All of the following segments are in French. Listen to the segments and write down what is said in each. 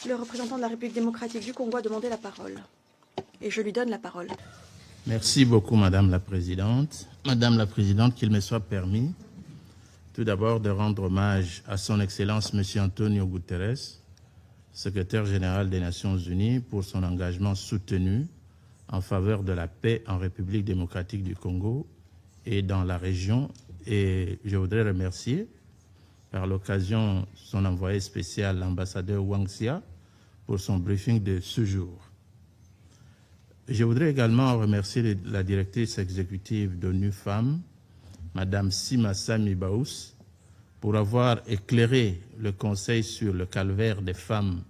Le représentant de la République démocratique du Congo a demandé la parole. Et je lui donne la parole. Merci beaucoup, Madame la Présidente. Madame la Présidente, qu'il me soit permis tout d'abord de rendre hommage à son Excellence M. Antonio Guterres, secrétaire général des Nations Unies, pour son engagement soutenu en faveur de la paix en République démocratique du Congo et dans la région. Et je voudrais remercier par l'occasion son envoyé spécial, l'ambassadeur Wang Xia, pour son briefing de ce jour. Je voudrais également remercier la directrice exécutive d'ONU Femmes, Madame Sima Sami Baous, pour avoir éclairé le Conseil sur le calvaire des femmes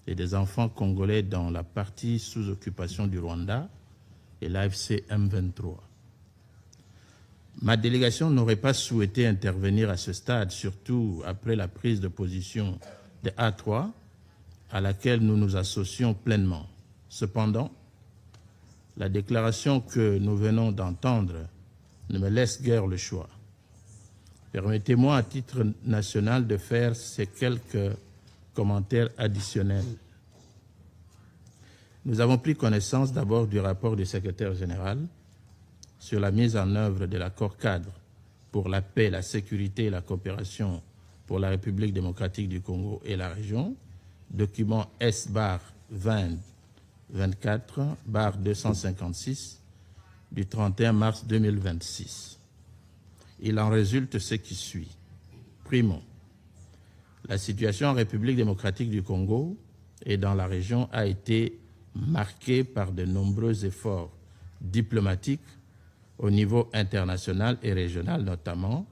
et des enfants congolais dans la partie sous occupation du Rwanda et l'AFC M23. Ma délégation n'aurait pas souhaité intervenir à ce stade, surtout après la prise de position de A3, à laquelle nous nous associons pleinement. Cependant, la déclaration que nous venons d'entendre ne me laisse guère le choix. Permettez-moi, à titre national, de faire ces quelques commentaires additionnels. Nous avons pris connaissance d'abord du rapport du secrétaire général sur la mise en œuvre de l'accord-cadre pour la paix, la sécurité et la coopération pour la République démocratique du Congo et la région, document S-2024-256 du 31 mars 2026. Il en résulte ce qui suit. Primo, la situation en République démocratique du Congo et dans la région a été marquée par de nombreux efforts diplomatiques au niveau international et régional notamment,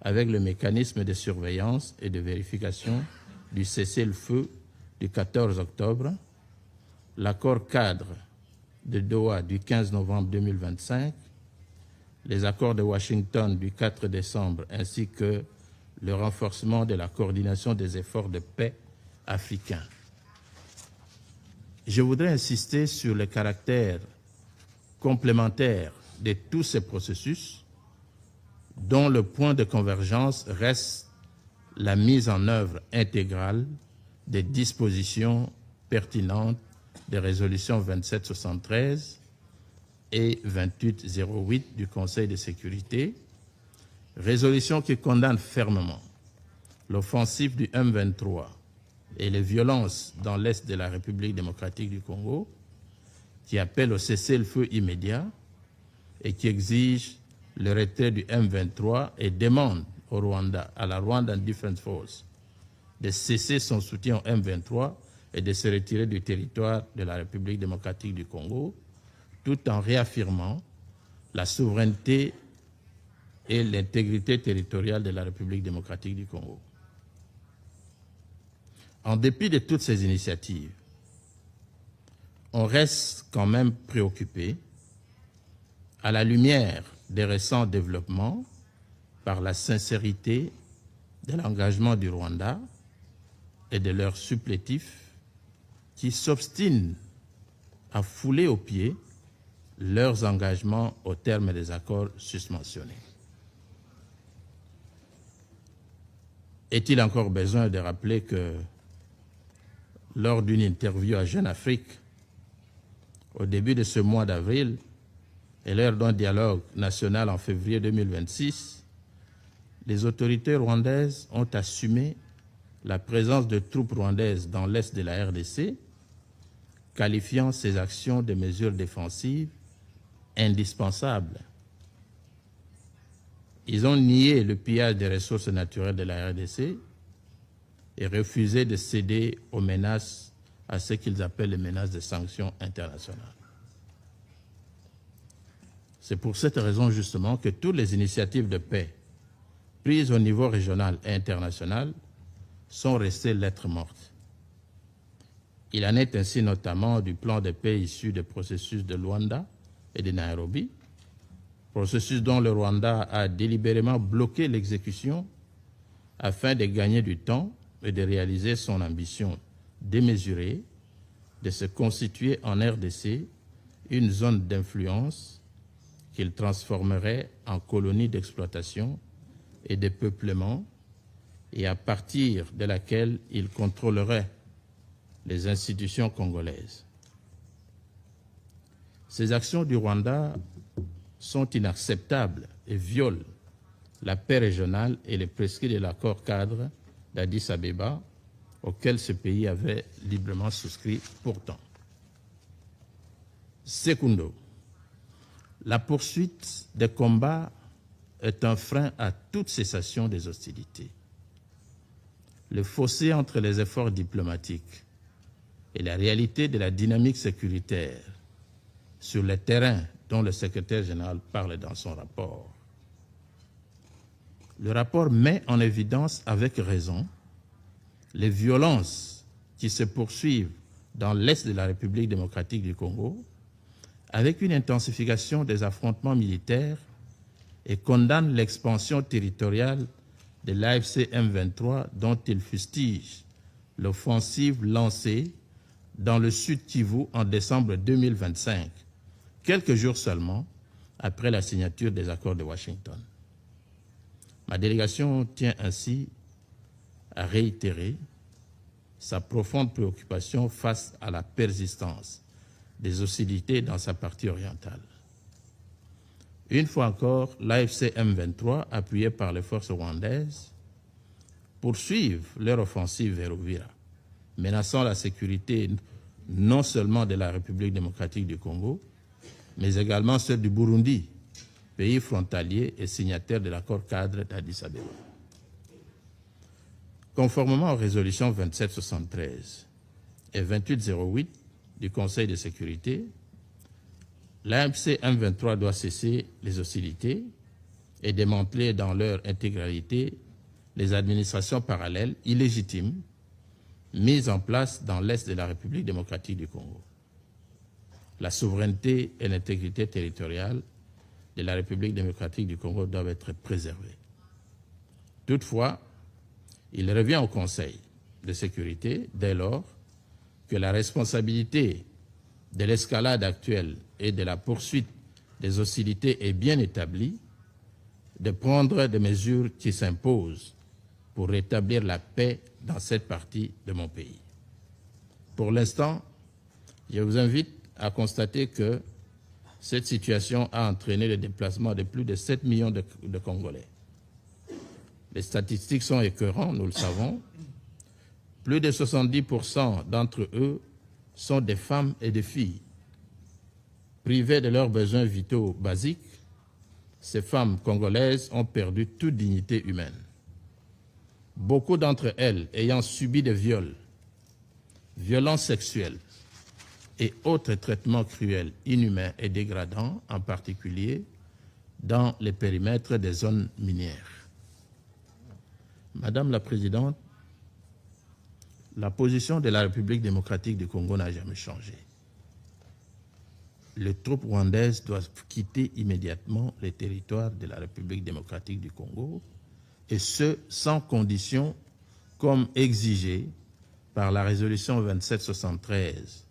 avec le mécanisme de surveillance et de vérification du cessez-le-feu du 14 octobre, l'accord cadre de Doha du 15 novembre 2025, les accords de Washington du 4 décembre ainsi que le renforcement de la coordination des efforts de paix africains. Je voudrais insister sur le caractère complémentaire de tous ces processus dont le point de convergence reste la mise en œuvre intégrale des dispositions pertinentes des résolutions 2773 et 2808 du Conseil de sécurité, résolution qui condamne fermement l'offensive du M23 et les violences dans l'est de la République démocratique du Congo, qui appelle au cessez-le-feu immédiat et qui exige le retrait du M23 et demande au Rwanda, à la Rwandan Defense Force, de cesser son soutien au M23 et de se retirer du territoire de la République démocratique du Congo, tout en réaffirmant la souveraineté et l'intégrité territoriale de la République démocratique du Congo. En dépit de toutes ces initiatives, on reste quand même préoccupé, à la lumière des récents développements, par la sincérité de l'engagement du Rwanda et de leurs supplétifs qui s'obstinent à fouler aux pieds leurs engagements au terme des accords susmentionnés. Est-il encore besoin de rappeler que lors d'une interview à Jeune Afrique, au début de ce mois d'avril, et lors d'un dialogue national en février 2026, les autorités rwandaises ont assumé la présence de troupes rwandaises dans l'est de la RDC, qualifiant ces actions de mesures défensives indispensables. Ils ont nié le pillage des ressources naturelles de la RDC et refusé de céder aux menaces, à ce qu'ils appellent les menaces de sanctions internationales. C'est pour cette raison justement que toutes les initiatives de paix prises au niveau régional et international sont restées lettres mortes. Il en est ainsi notamment du plan de paix issu des processus de Luanda et de Nairobi, processus dont le Rwanda a délibérément bloqué l'exécution afin de gagner du temps et de réaliser son ambition démesurée de se constituer en RDC une zone d'influence qu'il transformerait en colonie d'exploitation et de peuplement et à partir de laquelle il contrôlerait les institutions congolaises. Ces actions du Rwanda sont inacceptables et violent la paix régionale et les prescrits de l'accord cadre d'Addis Abeba auquel ce pays avait librement souscrit pourtant. Secundo, la poursuite des combats est un frein à toute cessation des hostilités. Le fossé entre les efforts diplomatiques et la réalité de la dynamique sécuritaire sur le terrain dont le secrétaire général parle dans son rapport. Le rapport met en évidence avec raison les violences qui se poursuivent dans l'est de la République démocratique du Congo, avec une intensification des affrontements militaires, et condamne l'expansion territoriale de l'AFC M23 dont il fustige l'offensive lancée dans le Sud Kivu en décembre 2025, quelques jours seulement après la signature des accords de Washington. Ma délégation tient ainsi à réitérer sa profonde préoccupation face à la persistance des hostilités dans sa partie orientale. Une fois encore, l'AFC M23, appuyé par les forces rwandaises, poursuivent leur offensive vers Uvira, menaçant la sécurité non seulement de la République démocratique du Congo, mais également celle du Burundi, pays frontalier et signataire de l'accord cadre d'Addis Abeba. Conformément aux résolutions 2773 et 2808 du Conseil de sécurité, l'AFC M23 doit cesser les hostilités et démanteler dans leur intégralité les administrations parallèles illégitimes mises en place dans l'est de la République démocratique du Congo. La souveraineté et l'intégrité territoriale de la République démocratique du Congo doivent être préservées. Toutefois, il revient au Conseil de sécurité, dès lors que la responsabilité de l'escalade actuelle et de la poursuite des hostilités est bien établie, de prendre des mesures qui s'imposent pour rétablir la paix dans cette partie de mon pays. Pour l'instant, je vous invite à constater que cette situation a entraîné le déplacement de plus de 7 millions de Congolais. Les statistiques sont écœurantes, nous le savons. Plus de 70% d'entre eux sont des femmes et des filles. Privées de leurs besoins vitaux basiques, ces femmes congolaises ont perdu toute dignité humaine. Beaucoup d'entre elles ayant subi des viols, violences sexuelles et autres traitements cruels, inhumains et dégradants, en particulier dans les périmètres des zones minières. Madame la Présidente, la position de la République démocratique du Congo n'a jamais changé. Les troupes rwandaises doivent quitter immédiatement les territoires de la République démocratique du Congo, et ce, sans condition, comme exigé par la résolution 2773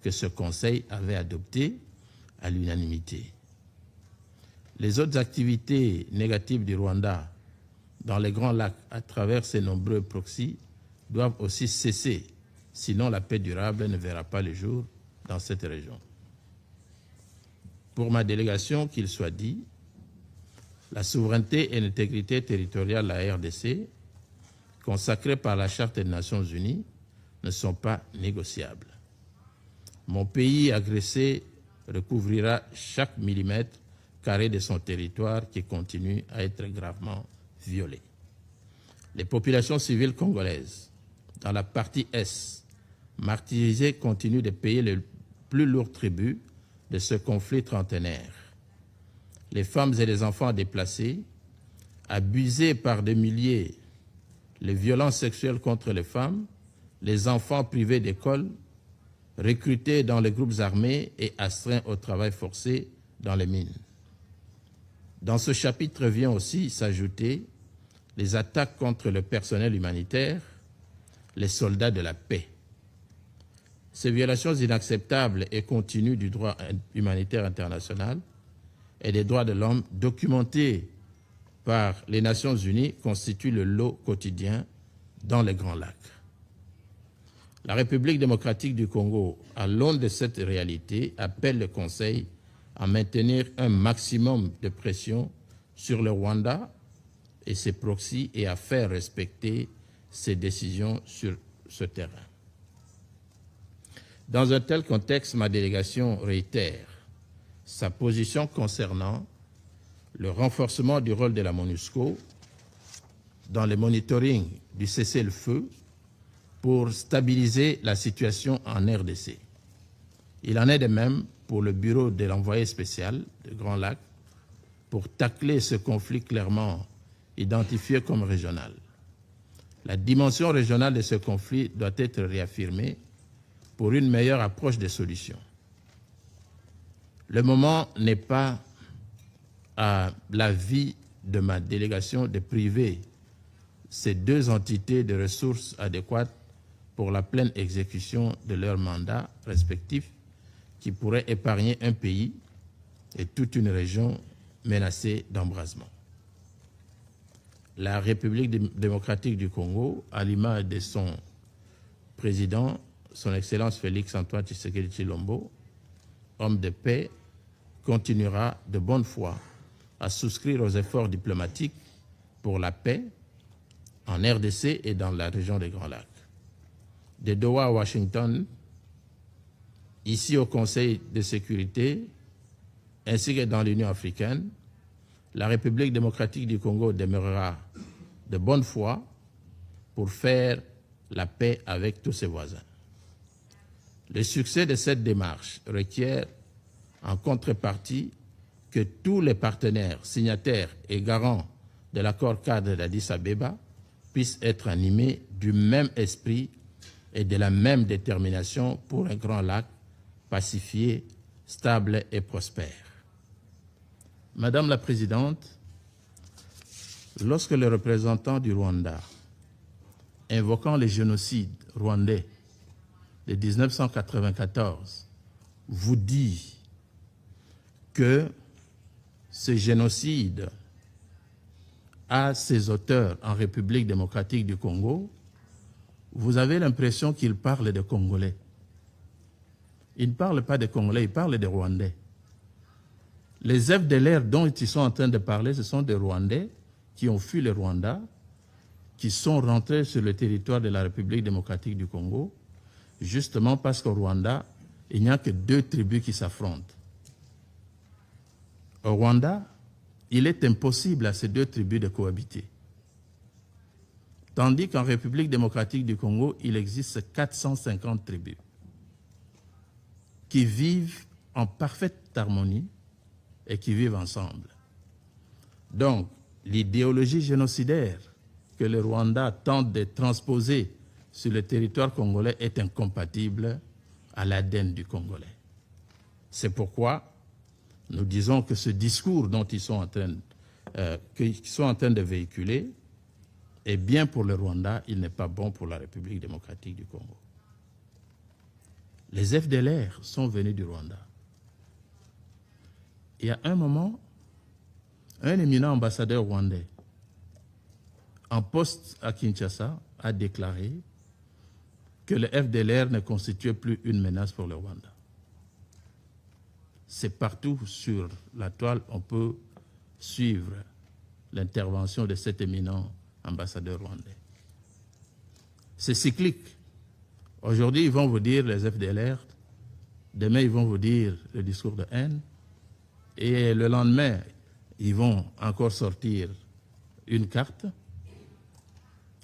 que ce Conseil avait adoptée à l'unanimité. Les autres activités négatives du Rwanda dans les Grands Lacs à travers ses nombreux proxys doivent aussi cesser, sinon la paix durable ne verra pas le jour dans cette région. Pour ma délégation, qu'il soit dit, la souveraineté et l'intégrité territoriale de la RDC, consacrées par la Charte des Nations Unies, ne sont pas négociables. Mon pays agressé recouvrira chaque millimètre carré de son territoire qui continue à être gravement violé. Les populations civiles congolaises, dans la partie Est, martyrisées, continuent de payer le plus lourd tribut de ce conflit trentenaire. Les femmes et les enfants déplacés, abusés par des milliers, les violences sexuelles contre les femmes, les enfants privés d'école, recrutés dans les groupes armés et astreints au travail forcé dans les mines. Dans ce chapitre vient aussi s'ajouter les attaques contre le personnel humanitaire, les soldats de la paix. Ces violations inacceptables et continues du droit humanitaire international et des droits de l'homme documentés par les Nations Unies constituent le lot quotidien dans les Grands Lacs. La République démocratique du Congo, à l'aune de cette réalité, appelle le Conseil à maintenir un maximum de pression sur le Rwanda et ses proxys et à faire respecter ses décisions sur ce terrain. Dans un tel contexte, ma délégation réitère sa position concernant le renforcement du rôle de la MONUSCO dans le monitoring du cessez-le-feu pour stabiliser la situation en RDC. Il en est de même pour le bureau de l'envoyé spécial de Grand Lac pour tacler ce conflit clairement identifié comme régional. La dimension régionale de ce conflit doit être réaffirmée pour une meilleure approche des solutions. Le moment n'est pas à l'avis de ma délégation de priver ces deux entités de ressources adéquates pour la pleine exécution de leurs mandats respectifs qui pourraient épargner un pays et toute une région menacée d'embrasement. La République démocratique du Congo, à l'image de son président, son Excellence Félix-Antoine Tshisekedi Tshilombo, homme de paix, continuera de bonne foi à souscrire aux efforts diplomatiques pour la paix en RDC et dans la région des Grands Lacs. De Doha à Washington, ici au Conseil de sécurité, ainsi que dans l'Union africaine, la République démocratique du Congo demeurera de bonne foi pour faire la paix avec tous ses voisins. Le succès de cette démarche requiert en contrepartie que tous les partenaires signataires et garants de l'accord cadre d'Addis Abeba puissent être animés du même esprit et de la même détermination pour un grand lac pacifié, stable et prospère. Madame la Présidente, lorsque le représentant du Rwanda, invoquant le génocide rwandais de 1994, vous dit que ce génocide a ses auteurs en République démocratique du Congo, vous avez l'impression qu'il parle de Congolais. Il ne parle pas de Congolais, il parle de Rwandais. Les FDLR dont ils sont en train de parler, ce sont des Rwandais qui ont fui le Rwanda, qui sont rentrés sur le territoire de la République démocratique du Congo, justement parce qu'au Rwanda, il n'y a que deux tribus qui s'affrontent. Au Rwanda, il est impossible à ces deux tribus de cohabiter. Tandis qu'en République démocratique du Congo, il existe 450 tribus qui vivent en parfaite harmonie et qui vivent ensemble. Donc, l'idéologie génocidaire que le Rwanda tente de transposer sur le territoire congolais est incompatible à l'ADN du Congolais. C'est pourquoi nous disons que ce discours dont ils sont en train de véhiculer est bien pour le Rwanda, il n'est pas bon pour la République démocratique du Congo. Les FDLR sont venus du Rwanda. Il y a un moment, un éminent ambassadeur rwandais en poste à Kinshasa a déclaré que le FDLR ne constituait plus une menace pour le Rwanda. C'est partout sur la toile, on peut suivre l'intervention de cet éminent ambassadeur rwandais. C'est cyclique. Aujourd'hui, ils vont vous dire les FDLR, demain, ils vont vous dire le discours de haine, et le lendemain, ils vont encore sortir une carte.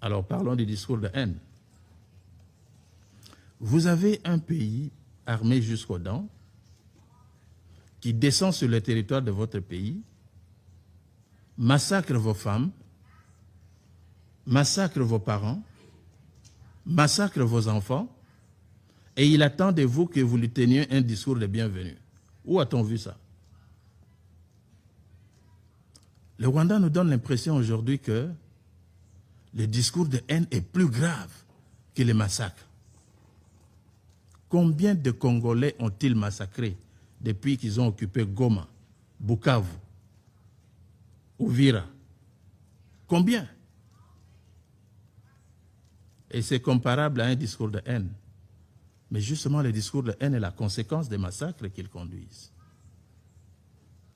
Alors parlons du discours de haine. Vous avez un pays armé jusqu'aux dents qui descend sur le territoire de votre pays, massacre vos femmes, massacre vos parents, massacre vos enfants, et il attend de vous que vous lui teniez un discours de bienvenue. Où a-t-on vu ça? Le Rwanda nous donne l'impression aujourd'hui que le discours de haine est plus grave que les massacres. Combien de Congolais ont-ils massacrés depuis qu'ils ont occupé Goma, Bukavu, Uvira? Combien? Et c'est comparable à un discours de haine. mais justement le discours de haine est la conséquence des massacres qu'ils conduisent.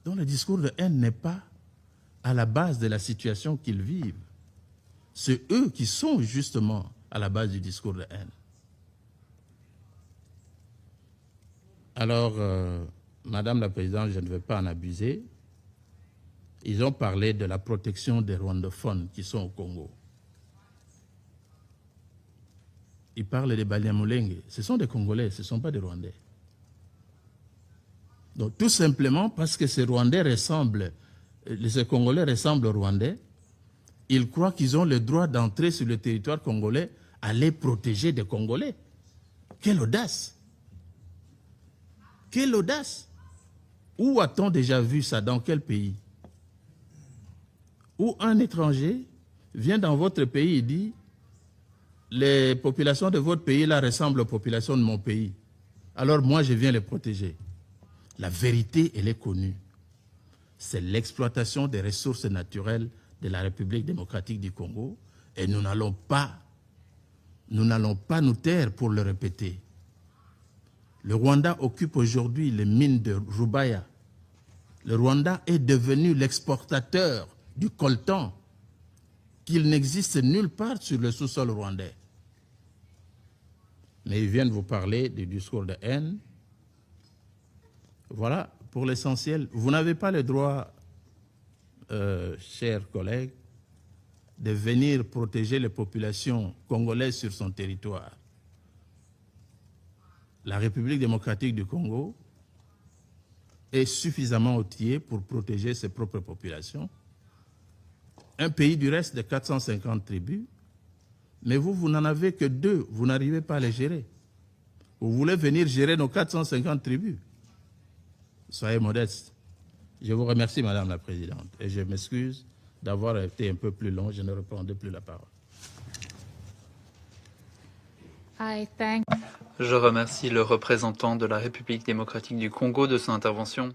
Donc le discours de haine n'est pas à la base de la situation qu'ils vivent. C'est eux qui sont justement à la base du discours de haine. Alors, Madame la Présidente, je ne vais pas en abuser. Ils ont parlé de la protection des rwandophones qui sont au Congo. Ils parlent des Banyamulenge. Ce sont des Congolais, ce ne sont pas des Rwandais. Donc tout simplement parce que ces Rwandais ressemblent, ces Congolais ressemblent aux Rwandais, ils croient qu'ils ont le droit d'entrer sur le territoire congolais à les protéger des Congolais. Quelle audace! Quelle audace! Où a-t-on déjà vu ça? Dans quel pays? Où un étranger vient dans votre pays et dit « Les populations de votre pays là ressemblent aux populations de mon pays. Alors moi, je viens les protéger. » La vérité, elle est connue. C'est l'exploitation des ressources naturelles de la République démocratique du Congo et nous n'allons pas nous taire pour le répéter. Le Rwanda occupe aujourd'hui les mines de Rubaya. Le Rwanda est devenu l'exportateur du coltan qu'il n'existe nulle part sur le sous-sol rwandais. Mais ils viennent vous parler du discours de haine. Voilà, pour l'essentiel, vous n'avez pas le droit, chers collègues, de venir protéger les populations congolaises sur son territoire. La République démocratique du Congo est suffisamment outillée pour protéger ses propres populations. Un pays du reste de 450 tribus, mais vous n'en avez que 2, vous n'arrivez pas à les gérer. Vous voulez venir gérer nos 450 tribus. Soyez modeste. Je vous remercie, Madame la Présidente, et je m'excuse d'avoir été un peu plus long, je ne reprendrai plus la parole. Je remercie le représentant de la République démocratique du Congo de son intervention.